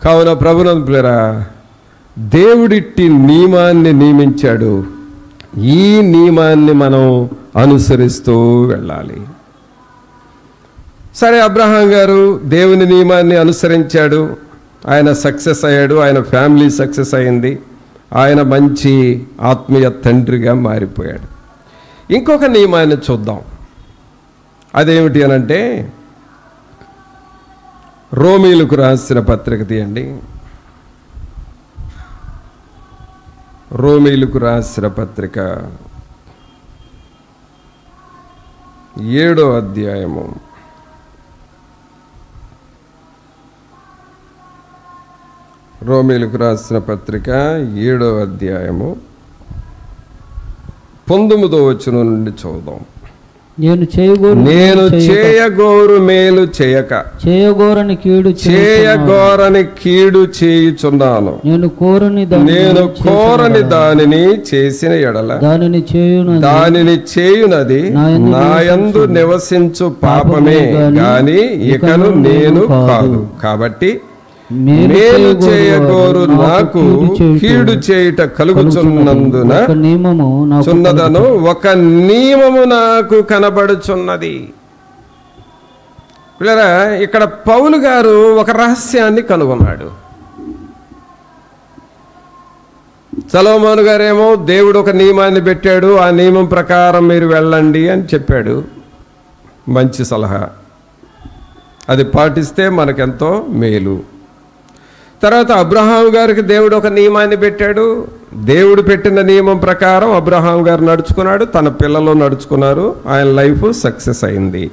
కావున ప్రభునందులరా, దేవుడిట్టి నియమాన్ని నియమించాడు. ఈ నియమాన్ని మనం అనుసరిస్తూ వెళ్ళాలి. సరే, అబ్రహాం గారు దేవుని నియమాన్ని అనుసరించాడు, ఆయన సక్సెస్ అయ్యాడు, ఆయన ఫ్యామిలీ సక్సెస్ అయింది, ఆయన మంచి ఆత్మీయ తండ్రిగా మారిపోయాడు. ఇంకొక నియమాన్ని చూద్దాం. అదేమిటి అనంటే, రోమీలకు రాసిన పత్రిక తీయండి. రోమీలకు రాసిన పత్రిక 7వ అధ్యాయము. రోమీలకు రాసిన పత్రిక 7వ అధ్యాయము 19వ వచనం నుండి చదువుదాం. నేను చేయగోరు మేలు చేయక చేయగోరని కీడు చేయుచున్నాను. నేను కోరని దానిని చేసిన ఎడల దానిని చేయునది నాయందు నివసించు పాపమే గాని ఇకను నేను కాదు. కాబట్టి మేలు చేయగోరు నాకు కీడు చేయుట కలుగుచున్నందున ఒక నియమము నాకు కనబడుచున్నది. పిల్లరా, ఇక్కడ పౌలు గారు ఒక రహస్యాన్ని కనుగొన్నాడు. సొలొమోను గారేమో దేవుడు ఒక నియమాన్ని పెట్టాడు, ఆ నియమం ప్రకారం మీరు వెళ్ళండి అని చెప్పాడు. మంచి సలహా, అది పాటిస్తే మనకెంతో మేలు. తర్వాత అబ్రహాం గారికి దేవుడు ఒక నియమాన్ని పెట్టాడు. దేవుడు పెట్టిన నియమం ప్రకారం అబ్రహాం గారు నడుచుకున్నాడు, తన పిల్లలు నడుచుకున్నారు, ఆయన లైఫ్ సక్సెస్ అయింది.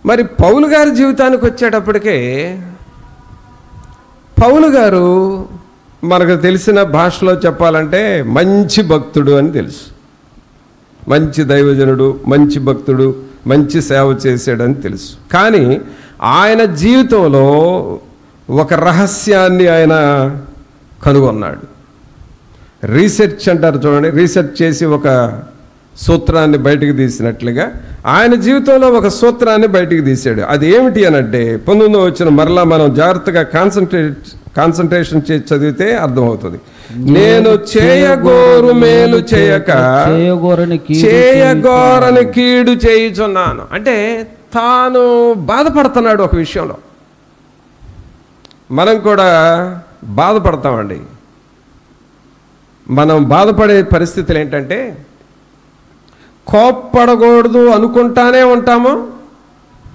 మరి పౌలు గారి జీవితానికి వచ్చేటప్పటికే, పౌలు గారు మనకు తెలిసిన భాషలో చెప్పాలంటే మంచి భక్తుడు అని తెలుసు. మంచి దైవజనుడు, మంచి భక్తుడు, మంచి సేవ చేశాడని తెలుసు. కానీ ఆయన జీవితంలో ఒక రహస్యాన్ని ఆయన కనుగొన్నాడు. రీసెర్చ్ అంటారు చూడండి, రీసెర్చ్ చేసి ఒక సూత్రాన్ని బయటికి తీసినట్లుగా ఆయన జీవితంలో ఒక సూత్రాన్ని బయటికి తీశాడు. అది ఏమిటి అనంటే, 19వ వచనం మరలా మనం జాగ్రత్తగా కాన్సన్ట్రేషన్ చేసి చదివితే అర్థమవుతుంది. నేను చేయగోరు మేలు చేయక చేయగోరని కీడు చేయుచున్నాను. అంటే తాను బాధపడుతున్నాడు ఒక విషయంలో. మనం కూడా బాధపడతామండి. మనం బాధపడే పరిస్థితులు ఏంటంటే, కోప్పడకూడదు అనుకుంటానే ఉంటాము,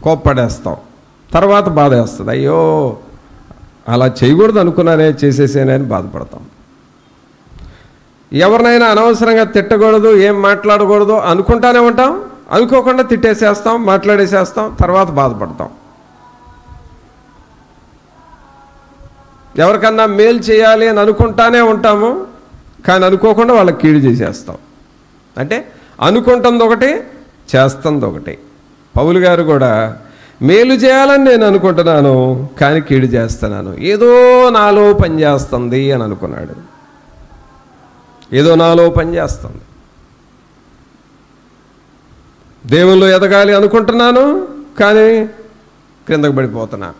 కోప్పడేస్తాం, తర్వాత బాధ వేస్తుంది. అయ్యో అలా చేయకూడదు అనుకున్నానే, చేసేసేనని బాధపడతాం. ఎవరినైనా అనవసరంగా తిట్టకూడదు, ఏం మాట్లాడకూడదు అనుకుంటానే ఉంటాం, అనుకోకుండా తిట్టేసేస్తాం, మాట్లాడేసేస్తాం, తర్వాత బాధపడతాం. ఎవరికన్నా మేలు చేయాలి అని అనుకుంటానే ఉంటాము, కానీ అనుకోకుండా వాళ్ళకి కీడు చేసేస్తాం. అంటే అనుకుంటుంది ఒకటి, చేస్తుంది ఒకటి. పౌలు గారు కూడా మేలు చేయాలని నేను అనుకుంటున్నాను, కానీ కీడు చేస్తున్నాను, ఏదో నాలో పని చేస్తుంది అని అనుకున్నాడు. ఏదో నాలో పని చేస్తుంది. దేవుల్లో ఎదగాలి అనుకుంటున్నాను, కానీ క్రిందకు పడిపోతున్నా.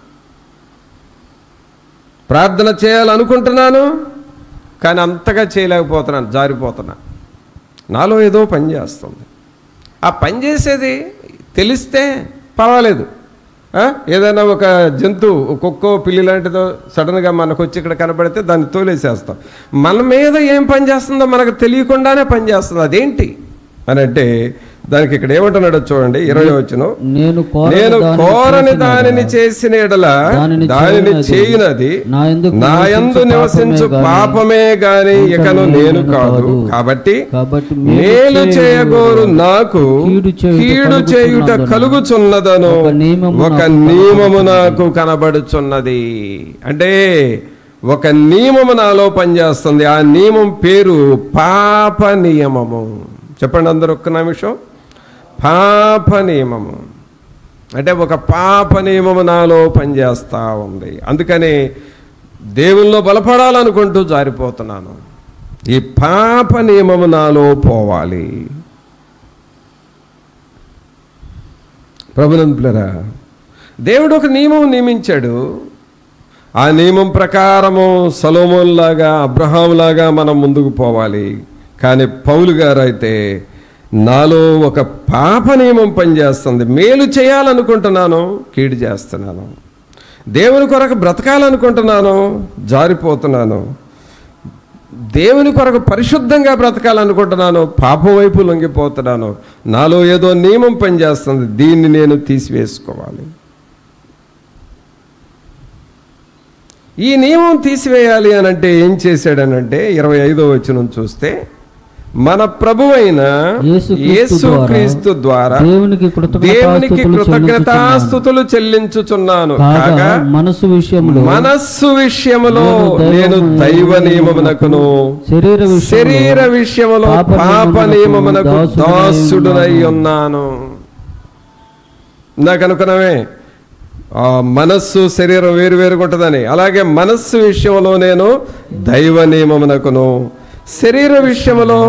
ప్రార్థన చేయాలనుకుంటున్నాను, కానీ అంతగా చేయలేకపోతున్నాను, జారిపోతున్నా. నాలో ఏదో పని చేస్తుంది. ఆ పని చేసేది తెలిస్తే పర్వాలేదు. ఏదైనా ఒక జంతువు, కుక్కో పిల్లి లాంటిదో సడన్గా మనకు వచ్చి ఇక్కడ కనబడితే దాన్ని తోలేసేస్తాం. మన మీద ఏం పని చేస్తుందో మనకు తెలియకుండానే పని చేస్తుంది. అదేంటి అని అంటే, దానికి ఇక్కడ ఏమంటున్నాడో చూడండి, 20వ వచనం. నేను కోరని దానిని చేసిన ఎడల దానిని చేయునది నాయందు నివసించు పాపమే గాని ఇకను నేను కాదు. కాబట్టి మేలు చేయగోరు నాకు కీడు చేయుట కలుగుచున్నదను ఒక నియమము నాకు కనబడుచున్నది. అంటే ఒక నియమము నాలో పనిచేస్తుంది. ఆ నియమం పేరు పాప నియమము. చెప్పండి అందరూ ఒక్క నిమిషం. పాప నియమము అంటే ఒక పాప నియమము నాలో పనిచేస్తూ ఉంది. అందుకని దేవుల్లో బలపడాలనుకుంటూ జారిపోతున్నాను. ఈ పాప నియమము నాలో పోవాలి. ప్రభునందులరా, దేవుడు ఒక నియమం నియమించాడు. ఆ నియమం ప్రకారము సొలొమోనులాగా అబ్రహాములాగా మనం ముందుకు పోవాలి. కానీ పౌలు గారు అయితే నాలో ఒక పాప నియమం పనిచేస్తుంది. మేలు చేయాలనుకుంటున్నాను, కీడు చేస్తున్నాను. దేవుని కొరకు బ్రతకాలనుకుంటున్నాను, జారిపోతున్నాను. దేవుని కొరకు పరిశుద్ధంగా బ్రతకాలనుకుంటున్నాను, పాపం వైపు లొంగిపోతున్నాను. నాలో ఏదో నియమం పనిచేస్తుంది, దీన్ని నేను తీసివేసుకోవాలి. ఈ నియమం తీసివేయాలి అనంటే ఏం చేశాడనంటే 25వ వచనం చూస్తే, మన ప్రభువైన యేసుక్రీస్తు ద్వారా దేవునికి కృతజ్ఞతాస్తుతులు చెల్లించుచున్నాను. కాగా మనస్సు విషయములో నేను దైవ నియమమునకును శరీర విషయములో పాప నియమమునకు దాసుడునై ఉన్నాను. నాకు అనుకున్నామే మనస్సు శరీరం వేరువేరుగా ఉంటుందని. అలాగే మనస్సు విషయంలో నేను దైవ నియమమునకును శరీర విషయంలో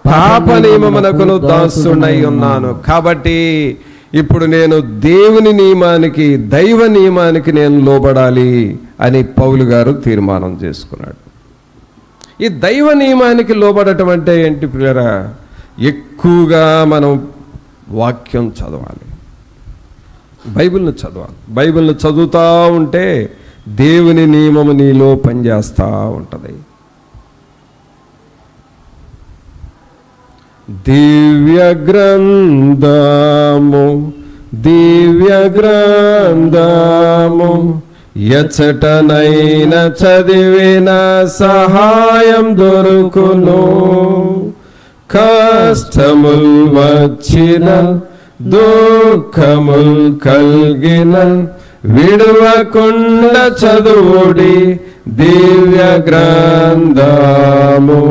పాప నియమమునకును దాసుడై ఉన్నాను. కాబట్టి ఇప్పుడు నేను దేవుని నియమానికి, దైవ నియమానికి నేను లోబడాలి అని పౌలు గారు తీర్మానం చేసుకున్నాడు. ఈ దైవ నియమానికి లోబడటం అంటే ఏంటి ప్రియులారా? ఎక్కువగా మనం వాక్యం చదవాలి, బైబిల్ను చదవాలి. బైబిల్ను చదువుతూ ఉంటే దేవుని నియమము నీలో పనిచేస్తూ ఉంటుంది. దివ్య గ్రంథము ఎచ్చటనైన చదివిన సహాయం దొరుకును. కష్టముల్ వచ్చిన దుఃఖముల్ కల్గిన విడువకుండ చదువుడి దివ్య గ్రంథము.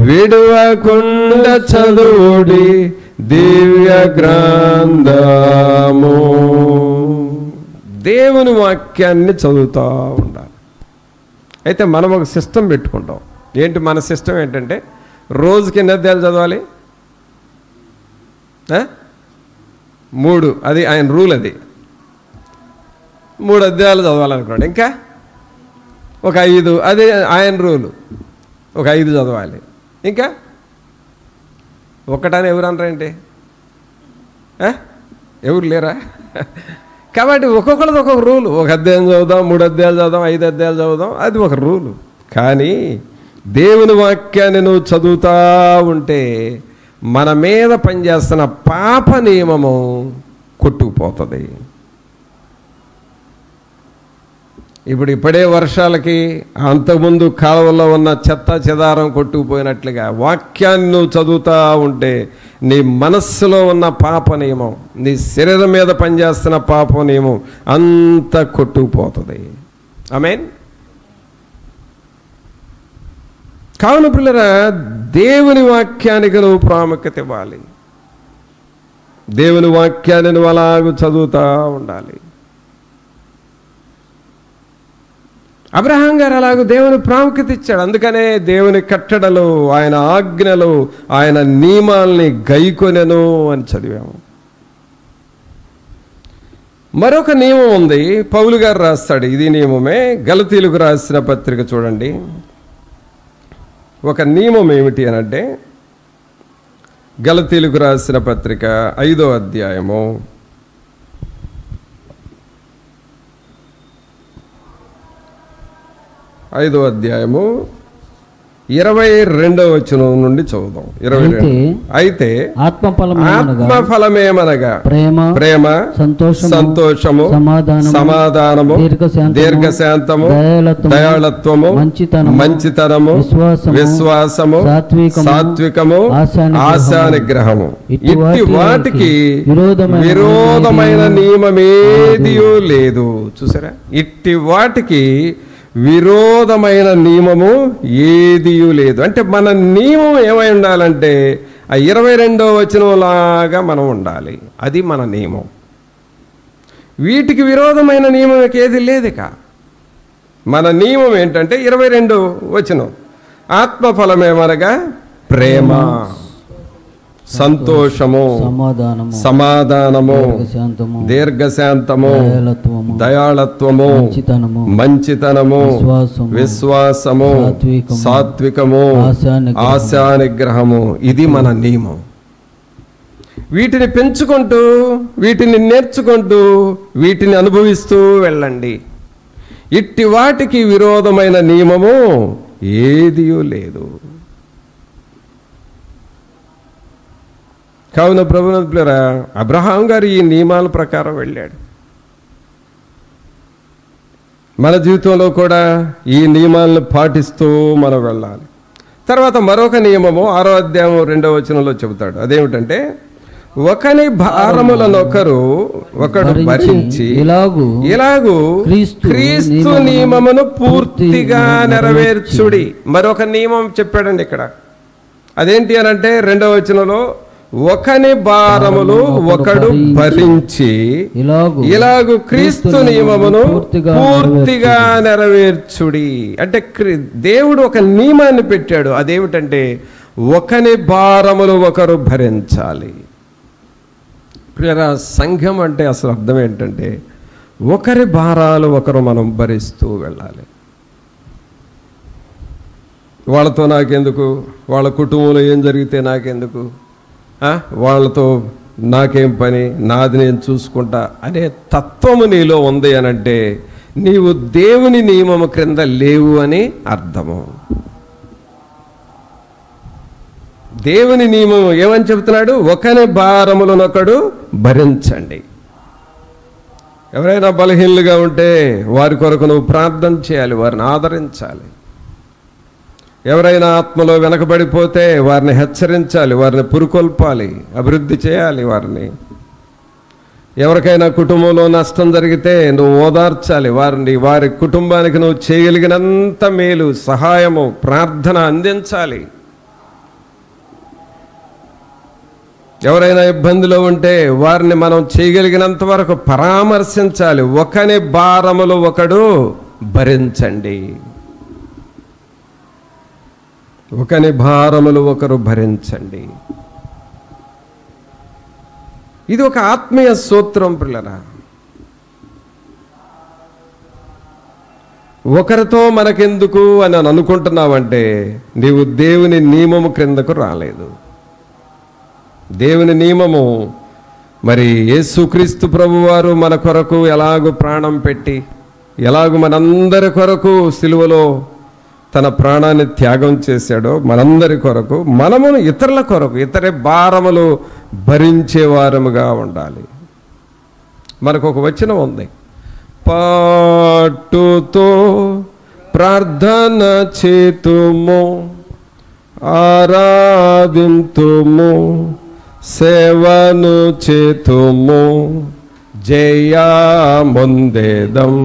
విడువకుండ చదువుడి దివ్య గ్రంథము. దేవుని వాక్యాన్ని చదువుతూ ఉండాలి. అయితే మనం ఒక సిస్టమ్ పెట్టుకుంటాం. ఏంటి మన సిస్టమ్ ఏంటంటే, రోజుకి ఎన్ని అధ్యాయాలు చదవాలి? 3. అది ఆయన రూల్. అది 3 అధ్యాయాలు చదవాలనుకోండి. ఇంకా ఒక 5, అది ఆయన రూలు, ఒక 5 చదవాలి. ఇంకా ఒక్కటని ఎవరు అనరేంటి? ఎవరు లేరా? కాబట్టి ఒక్కొక్కరిది ఒక్కొక్క రూలు. 1 అధ్యాయం చదువుదాం, 3 అధ్యాయాలు చదువుదాం, 5 అధ్యాయాలు చదువుదాం, అది ఒక రూలు. కానీ దేవుని వాక్యాన్ని నువ్వు చదువుతూ ఉంటే మన మీద పనిచేస్తున్న పాప నియమము కొట్టుకుపోతుంది. ఇప్పుడే వర్షాలకి అంతకుముందు కాలువల్లో ఉన్న చెత్త చెదారం కొట్టుకుపోయినట్లుగా వాక్యాన్ని నువ్వు చదువుతూ ఉంటే నీ మనస్సులో ఉన్న పాప నియమం, నీ శరీరం మీద పనిచేస్తున్న పాప నియమం అంతా కొట్టుకుపోతుంది. ఆమేన్. కావున పిల్లరా, దేవుని వాక్యానికి నువ్వు ప్రాముఖ్యత ఇవ్వాలి. దేవుని వాక్యాన్ని నువ్వు అలాగూ చదువుతూ ఉండాలి. అబ్రహాం గారు అలాగూ దేవుని ప్రాముఖ్యత ఇచ్చాడు. అందుకనే దేవుని కట్టడలు, ఆయన ఆజ్ఞలు, ఆయన నియమాల్ని గైకొనెను అని చదివాము. మరొక నియమం ఉంది, పౌలు గారు రాస్తాడు. ఇది నియమమే. గలతీయులకు రాసిన పత్రిక చూడండి. ఒక నియమం ఏమిటి అనంటే, గలతీయులకు రాసిన పత్రిక 5వ అధ్యాయము 22వ వచనం నుండి చదువుదాం. 22. అయితే ఆత్మఫలమేమనగా ప్రేమ, సంతోషము, సమాధానము, దీర్ఘశాంతము, దయాళత్వము, మంచితనము, విశ్వాసము, సాత్వికము, ఆశానిగ్రహము. ఇట్టి వాటికి విరోధమైన నియమమేదియూ లేదు. చూసారా? ఇట్టి వాటికి విరోధమైన నియమము ఏదియూ లేదు. అంటే మన నియమం ఏమై ఉండాలంటే ఆ 22వ వచనంలాగా మనం ఉండాలి. అది మన నియమం. వీటికి విరోధమైన నియమం ఏది లేదు. ఇక మన నియమం ఏంటంటే 22వ వచనం, ఆత్మఫలమేమనగా ప్రేమ. సంతోషము, సమాధానము, దీర్ఘశాంతము, దయాళత్వము, మంచితనము, విశ్వాసము, సాత్వికము, ఆశానిగ్రహము. ఇది మన నియమం. వీటిని పెంచుకుంటూ, వీటిని నేర్చుకుంటూ, వీటిని అనుభవిస్తూ వెళ్ళండి. ఇట్టి వాటికి విరోధమైన నియమము ఏదియూ లేదు. కావున ప్రభునందులారా, అబ్రహాం గారు ఈ నియమాల ప్రకారం వెళ్ళాడు. మన జీవితంలో కూడా ఈ నియమాలను పాటిస్తూ మనం వెళ్ళాలి. తర్వాత మరొక నియమము 6వ అధ్యాయం 2వ వచనంలో చెబుతాడు. అదేమిటంటే, ఒకని భారములను ఒకడు భరించి ఇలాగు క్రీస్తు నియమమును పూర్తిగా నెరవేర్చుడి. మరొక నియమం చెప్పాడండి ఇక్కడ. అదేంటి అనంటే 2వ వచనంలో, ఒకని భారములు ఒకడు భరించి ఇలాగు క్రీస్తు నియమమును పూర్తిగా నెరవేర్చుడి. అంటే దేవుడు ఒక నియమాన్ని పెట్టాడు. అదేమిటంటే, ఒకని భారములు ఒకరు భరించాలి. ప్రియరా, సంఘం అంటే అసలు అర్థం ఏంటంటే, ఒకరి భారాలు ఒకరు మనం భరిస్తూ వెళ్ళాలి. వాళ్ళతో నాకెందుకు, వాళ్ళ కుటుంబంలో ఏం జరిగితే నాకెందుకు, వాళ్ళతో నాకేం పని, నాది నేను చూసుకుంటా అనే తత్వము నీలో ఉంది అనంటే నీవు దేవుని నియమము క్రింద లేవు అని అర్థము. దేవుని నియమం ఏమని చెబుతున్నాడు? ఒకని భారములనొకడు భరించండి. ఎవరైనా బలహీనులుగా ఉంటే వారి కొరకు నువ్వు ప్రార్థన చేయాలి, వారిని ఆదరించాలి. ఎవరైనా ఆత్మలో వెనకబడిపోతే వారిని హెచ్చరించాలి, వారిని పురుకొల్పాలి, అభివృద్ధి చేయాలి వారిని. ఎవరికైనా కుటుంబంలో నష్టం జరిగితే నువ్వు ఓదార్చాలి వారిని. వారి కుటుంబానికి నువ్వు చేయగలిగినంత మేలు, సహాయము, ప్రార్థన అందించాలి. ఎవరైనా ఇబ్బందిలో ఉంటే వారిని మనం చేయగలిగినంత వరకు పరామర్శించాలి. ఒకని భారములు ఒకడు భరించండి. ఒకని భారములు ఒకరు భరించండి. ఇది ఒక ఆత్మీయ సూత్రం పిల్లరా. ఒకరితో మనకెందుకు అని అనుకుంటున్నావంటే నీవు దేవుని నియమము క్రిందకు రాలేదు. దేవుని నియమము మరి యేసుక్రీస్తు ప్రభువారు మన కొరకు ఎలాగూ ప్రాణం పెట్టి, ఎలాగూ మనందరి కొరకు సిలువలో తన ప్రాణాన్ని త్యాగం చేశాడో మనందరి కొరకు మనమును ఇతరుల కొరకు ఇతర భారములు భరించేవారముగా ఉండాలి. మనకు ఒక వచనం ఉంది, పట్టుతో ప్రార్థన చేతుము, ఆరాధింతుము, సేవను చేతుము, జయముందేదం.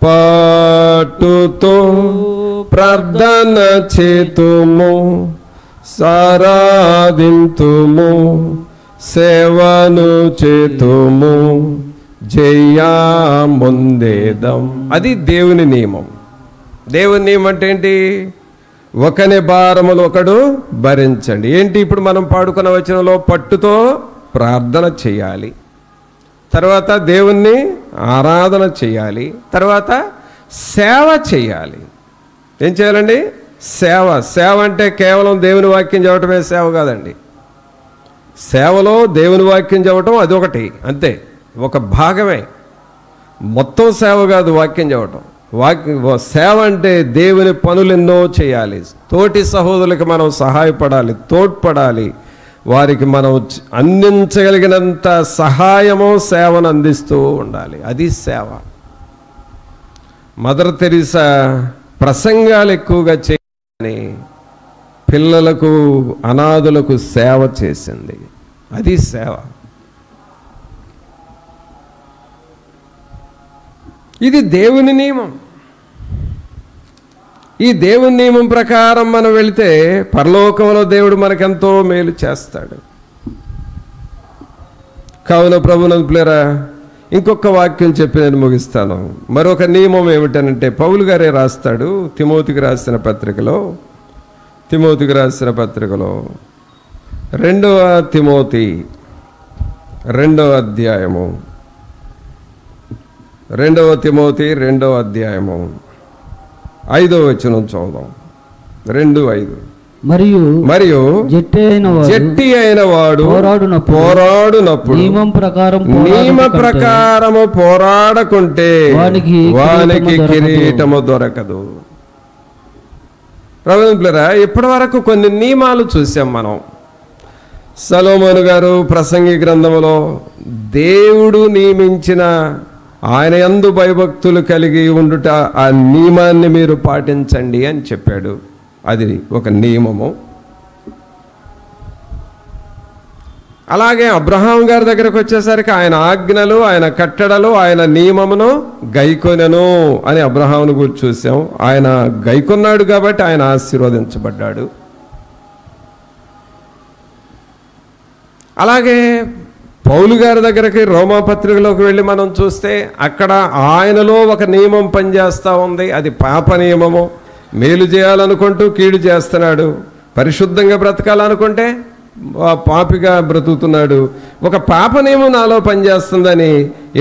పట్టుతో ప్రార్థన చేతుము, సారాధింతుము, సేవను చేతుము, జయముందేదం. అది దేవుని నియమం. దేవుని నియమం అంటే ఏంటి? ఒకని భారములు ఒకడు భరించండి. ఏంటి ఇప్పుడు మనం పాడుకున్న వచనంలో? పట్టుతో ప్రార్థన చేయాలి, తర్వాత దేవుణ్ణి ఆరాధన చేయాలి, తర్వాత సేవ చేయాలి. ఏం చేయాలండి? సేవ. సేవ అంటే కేవలం దేవుని వాక్యం చెప్పటమే సేవ కాదండి. సేవలో దేవుని వాక్యం చెప్పటం అదొకటి, అంతే, ఒక భాగమే. మొత్తం సేవ కాదు వాక్యం చెప్పటం. సేవ అంటే దేవుని పనులు ఎన్నో చేయాలి. తోటి సహోదరులకు మనం సహాయపడాలి, తోడ్పడాలి, వారికి మనం అందించగలిగినంత సహాయము, సేవను అందిస్తూ ఉండాలి. అది సేవ. మదర్ తెరీసా ప్రసంగాలు ఎక్కువగా చేయని పిల్లలకు, అనాథులకు సేవ చేసింది. అది సేవ. ఇది దేవుని నియమం. ఈ దేవుని నియమం ప్రకారం మనం వెళితే పరలోకంలో దేవుడు మనకెంతో మేలు చేస్తాడు. కావున ప్రభునందు ప్రియరా, ఇంకొక వాక్యం చెప్పి నేను ముగిస్తాను. మరొక నియమం ఏమిటనంటే పౌలు గారే రాస్తాడు తిమోతికి రాసిన పత్రికలో రెండవ తిమోతి 2వ అధ్యాయము 2వ అధ్యాయము 5వ వచనం చదువుదాం. 2:5. మరియు జట్టి అయిన వాడు పోరాడునప్పుడు నియమ ప్రకారము పోరాడకుంటే వానికి కిరీటము దొరకదు. ప్రభువులారా, ఇప్పటి వరకు కొన్ని నియమాలు చూసాం మనం. సొలొమోను గారు ప్రసంగి గ్రంథములో దేవుడు నియమించిన ఆయన యందు భయభక్తులు కలిగి ఉండుట ఆ నియమాన్ని మీరు పాటించండి అని చెప్పాడు. అది ఒక నియమము. అలాగే అబ్రహాం గారి దగ్గరకు వచ్చేసరికి ఆయన ఆజ్ఞలు, ఆయన కట్టడలు, ఆయన నియమమును గైకొనెను అని అబ్రహామును గురించి చూసాం. ఆయన గైకొన్నాడు కాబట్టి ఆయన ఆశీర్వదించబడ్డాడు. అలాగే పౌలు గారి దగ్గరికి రోమాపత్రికలోకి వెళ్ళి మనం చూస్తే అక్కడ ఆయనలో ఒక నియమం పనిచేస్తూ ఉంది. అది పాప నియమము. మేలు చేయాలనుకుంటూ కీడు చేస్తున్నాడు. పరిశుద్ధంగా బ్రతకాలనుకుంటే పాపిగా బ్రతుకుతున్నాడు. ఒక పాప నియమం నాలో పనిచేస్తుందని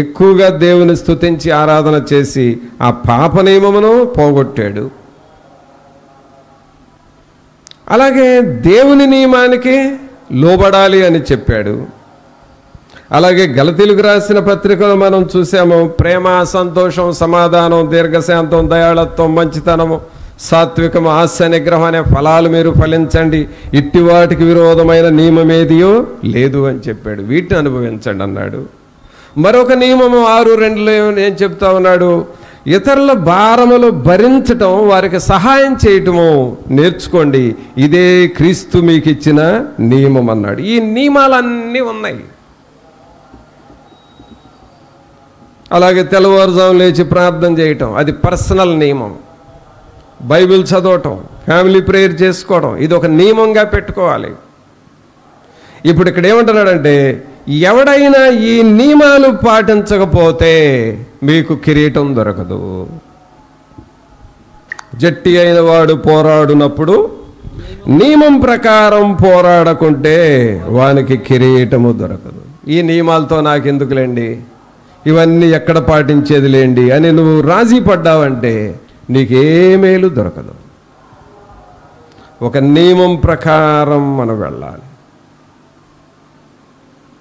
ఎక్కువగా దేవుని స్తుతించి ఆరాధన చేసి ఆ పాప నియమమును పోగొట్టాడు. అలాగే దేవుని నియమానికి లోబడాలి అని చెప్పాడు. అలాగే గలతీయులకు రాసిన పత్రికలో మనం చూసాము, ప్రేమ, సంతోషం, సమాధానం, దీర్ఘశాంతం, దయాళత్వం, మంచితనము, సాత్వికము, హాస్య నిగ్రహం అనే ఫలాలు మీరు ఫలించండి. ఇట్టి వాటికి విరోధమైన నియమం ఏదియో లేదు అని చెప్పాడు. వీటిని అనుభవించండి అన్నాడు. మరొక నియమము 6:2 ఏం చెప్తా ఉన్నాడు, ఇతరుల భారములు భరించటం, వారికి సహాయం చేయటము నేర్చుకోండి. ఇదే క్రీస్తు మీకు ఇచ్చిన నియమం అన్నాడు. ఈ నియమాలన్నీ ఉన్నాయి. అలాగే తెల్లవారుజాము లేచి ప్రార్థన చేయటం, అది పర్సనల్ నియమం. బైబిల్ చదవటం, ఫ్యామిలీ ప్రేయర్ చేసుకోవడం, ఇది ఒక నియమంగా పెట్టుకోవాలి. ఇప్పుడు ఇక్కడ ఏమంటున్నాడంటే, ఎవడైనా ఈ నియమాలు పాటించకపోతే మీకు కిరీటం దొరకదు. జట్టి అయిన వాడు పోరాడునప్పుడు నియమం ప్రకారం పోరాడకుంటే వానికి కిరీటము దొరకదు. ఈ నియమాలతో నాకెందుకులేండి, ఇవన్నీ ఎక్కడ పాటించేది లేండి అని నువ్వు రాజీ పడ్డావంటే నీకే మేలు దొరకదు. ఒక నియమం ప్రకారం మనం వెళ్ళాలి.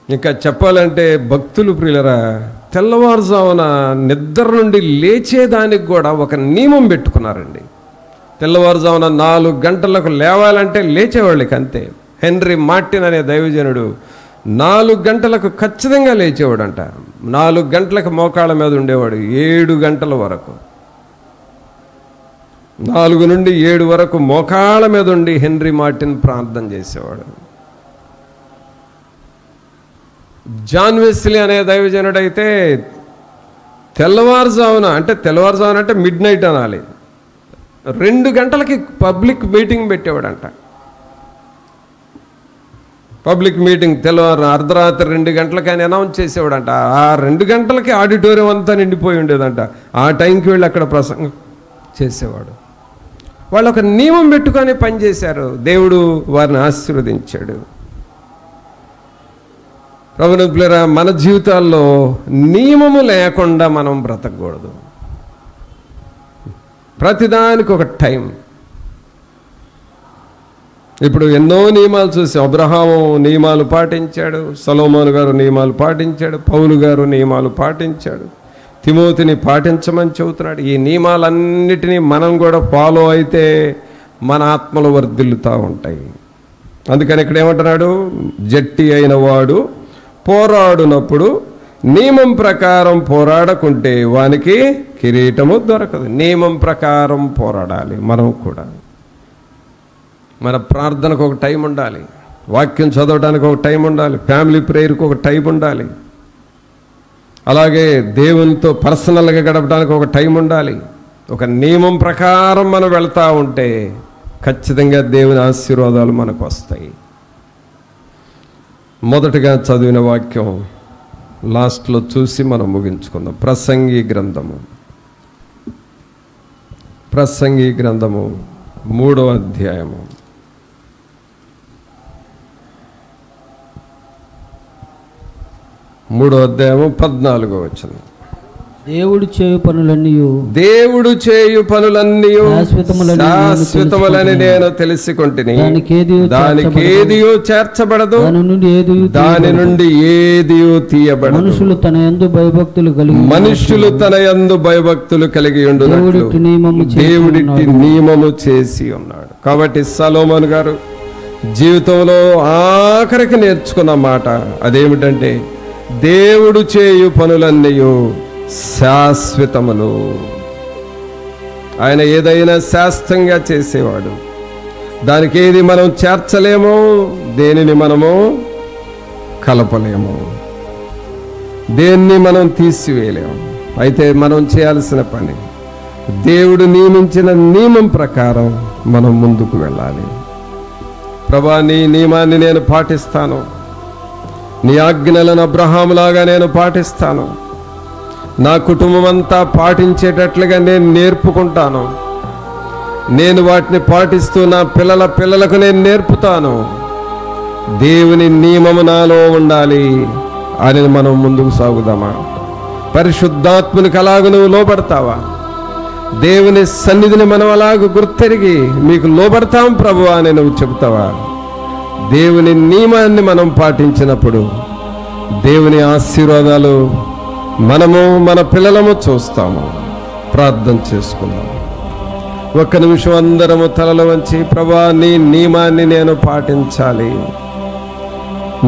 ఇంకా చెప్పాలంటే భక్తులు ప్రియులరా, తెల్లవారుజామున నిద్ర నుండి లేచేదానికి కూడా ఒక నియమం పెట్టుకున్నారండి. తెల్లవారుజామున 4 గంటలకు లేవాలంటే లేచేవాళ్ళకి అంతే. హెన్రీ మార్టిన్ అనే దైవజనుడు 4 గంటలకు ఖచ్చితంగా లేచేవాడంట. 4 గంటలకు మోకాళ్ళ మీద ఉండేవాడు 7 గంటల వరకు. 4 నుండి 7 వరకు మోకాళ్ళ మీద ఉండి హెన్రీ మార్టిన్ ప్రార్థన చేసేవాడు. జాన్ వెస్లీ అనే దైవజనుడైతే తెల్లవారుజామున అంటే మిడ్ నైట్ అనాలి, 2 గంటలకి పబ్లిక్ మీటింగ్ పెట్టేవాడంట. పబ్లిక్ మీటింగ్ తెల్లవారు అర్ధరాత్రి 2 గంటలకి ఆయన అనౌన్స్ చేసేవాడంట. ఆ 2 గంటలకి ఆడిటోరియం అంతా నిండిపోయి ఉండేదంట. ఆ టైంకి వెళ్ళి అక్కడ ప్రసంగం చేసేవాడు. వాళ్ళు ఒక నియమం పెట్టుకొని పనిచేశారు. దేవుడు వారిని ఆశీర్వదించాడు. ప్రభువులారా, మన జీవితాల్లో నియమము లేకుండా మనం బ్రతకూడదు. ప్రతిదానికి ఒక టైం. ఇప్పుడు ఎన్నో నియమాలు చూసి అబ్రహాము నియమాలు పాటించాడు, సొలొమోను గారు నియమాలు పాటించాడు, పౌలు గారు నియమాలు పాటించాడు, తిమోతిని పాటించమని చెబుతున్నాడు. ఈ నియమాలన్నిటినీ మనం కూడా ఫాలో అయితే మన ఆత్మలు వర్ధిల్లుతూ ఉంటాయి. అందుకని ఇక్కడ ఏమంటున్నాడు, జట్టి అయిన వాడు పోరాడునప్పుడు నియమం ప్రకారం పోరాడకుంటే వానికి కిరీటము దొరకదు. నియమం ప్రకారం పోరాడాలి. మనం కూడా మన ప్రార్థనకు ఒక టైం ఉండాలి, వాక్యం చదవడానికి ఒక టైం ఉండాలి, ఫ్యామిలీ ప్రేయర్కి ఒక టైం ఉండాలి, అలాగే దేవునితో పర్సనల్గా గడపడానికి ఒక టైం ఉండాలి. ఒక నియమం ప్రకారం మనం వెళ్తూ ఉంటే ఖచ్చితంగా దేవుని ఆశీర్వాదాలు మనకు వస్తాయి. మొదటగా చదివిన వాక్యం లాస్ట్లో చూసి మనం ముగించుకుందాం. ప్రసంగి గ్రంథము 3వ అధ్యాయము 3వ అధ్యాయము 14వ వచనం. దేవుడు చేయు పనులన్నీ దేవుడు చేయు పనులన్నీ శాశ్వతములని నేను తెలుసుకొంటిని, దానికి ఏదియో చేర్చబడదు, దాని నుండి ఏదియో తీయబడదు. మనుషులు తన యందు భయభక్తులు కలిగి ఉండునట్లు దేవుడిట్టి నియమము చేసి ఉన్నాడు. కాబట్టి సొలొమోను గారు జీవితంలో ఆఖరికి నేర్చుకున్న మాట అదేమిటంటే, దేవుడు చేయు పనులన్నీ శాశ్వతములు. ఆయన ఏదైనా శాస్త్రంగా చేసేవాడు. దానికి ఏది మనం చేర్చలేమో, దేనిని మనము కలపలేము, దేన్ని మనం తీసివేయలేము. అయితే మనం చేయాల్సిన పని దేవుడు నియమించిన నియమం ప్రకారం మనం ముందుకు వెళ్ళాలి. ప్రభువా, నీ నియమాన్ని నేను పాటిస్తాను, నీ ఆజ్ఞలను అబ్రహాములాగా నేను పాటిస్తాను, నా కుటుంబం అంతా పాటించేటట్లుగా నేను నేర్పుకుంటాను, నేను వాటిని పాటిస్తూ నా పిల్లలకు నేను నేర్పుతాను, దేవుని నియమము నాలో ఉండాలి అని మనం ముందుకు సాగుదామా? పరిశుద్ధాత్మునికి అలాగ నువ్వు లోబడతావా? దేవుని సన్నిధిని మనం అలాగ గుర్తెరిగి మీకు లోబడతాం ప్రభువా అని నువ్వు చెబుతావా? దేవుని నియమాన్ని మనం పాటించినప్పుడు దేవుని ఆశీర్వాదాలు మనము మన పిల్లలము చూస్తాము. ప్రార్థన చేసుకుందాం. ఒక్క నిమిషం అందరము తలలు వంచి, ప్రభువా నీ నియమాన్ని నేను పాటించాలి,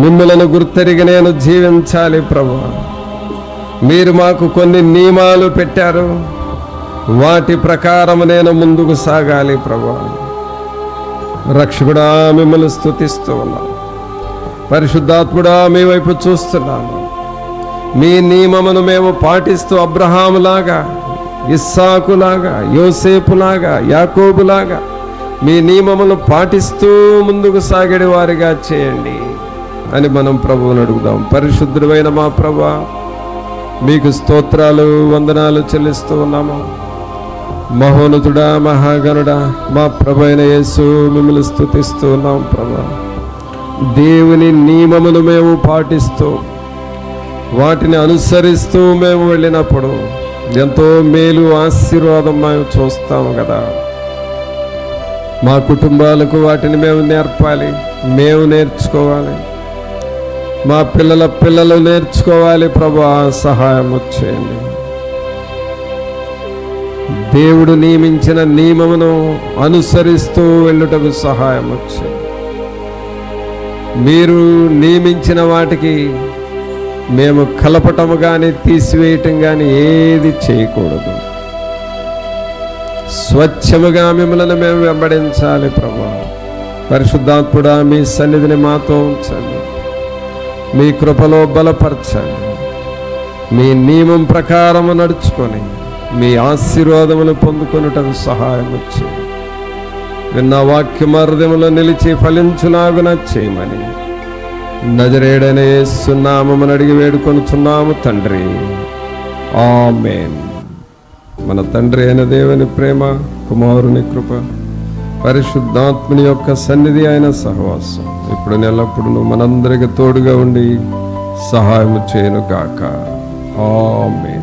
మిమ్మలను గుర్తెరిగి నేను జీవించాలి. ప్రభువా, మీరు మాకు కొన్ని నియమాలు పెట్టారు, వాటి ప్రకారం నేను ముందుకు సాగాలి. ప్రభువా, రక్షకుడా మిమ్మల్ని స్తుతిస్తూ ఉన్నాను. పరిశుద్ధాత్ముడా మీ వైపు చూస్తున్నాను. మీ నియమమును మేము పాటిస్తూ అబ్రహాములాగా, ఇస్సాకులాగా, యోసేపులాగా, యాకోబులాగా మీ నియమమును పాటిస్తూ ముందుకు సాగడి వారిగా చేయండి అని మనం ప్రభువుని అడుగుదాం. పరిశుద్ధుడైన మా ప్రభువా, మీకు స్తోత్రాలు వందనాలు చెల్లిస్తూ ఉన్నాము. మహోన్నతుడా, మహాగణుడా, మా ప్రభు అయిన యేసు మిమ్మల్ని స్తుతిస్తూ ఉన్నాం. ప్రభువా, దేవుని నియమమును మేము పాటిస్తూ వాటిని అనుసరిస్తూ మేము వెళ్ళినప్పుడు ఎంతో మేలు ఆశీర్వాదం మేము చూస్తాము కదా. మా కుటుంబాలకు వాటిని మేము నేర్పాలి, మేము నేర్చుకోవాలి, మా పిల్లలు నేర్చుకోవాలి. ప్రభువా, సహాయం చేయండి. దేవుడు నియమించిన నియమమును అనుసరిస్తూ వెళ్ళుటకు సహాయం చేయండి. మీరు నియమించిన వాటికి మేము కలపటము కానీ తీసివేయటం కానీ ఏది చేయకూడదు. స్వచ్ఛముగా మిమ్మల్ని మేము వెంబడించాలి. ప్రభువా, పరిశుద్ధాత్ముడా మీ సన్నిధిని మాతో ఉంచండి, మీ కృపలో బలపరచండి, మీ నియమం ప్రకారము నడుచుకొని మీ ఆశీర్వాదములు పొందుకొనుటకు సహాయం చేయండి. విన్న వాక్యం హృదయములో నిలిచి ఫలించులాగున చేయమని నజరేయుడైన యేసు నామమున అడిగి వేడుకొనుచున్నాము తండ్రి, ఆమేన్. మన తండ్రి అయిన దేవుని ప్రేమ, కుమారుని కృప, పరిశుద్ధాత్ముని యొక్క సన్నిధి అయిన సహవాసం ఇప్పుడు ఎల్లప్పుడూ మనందరికి తోడుగా ఉండి సహాయం చేయను గాక. ఆమేన్.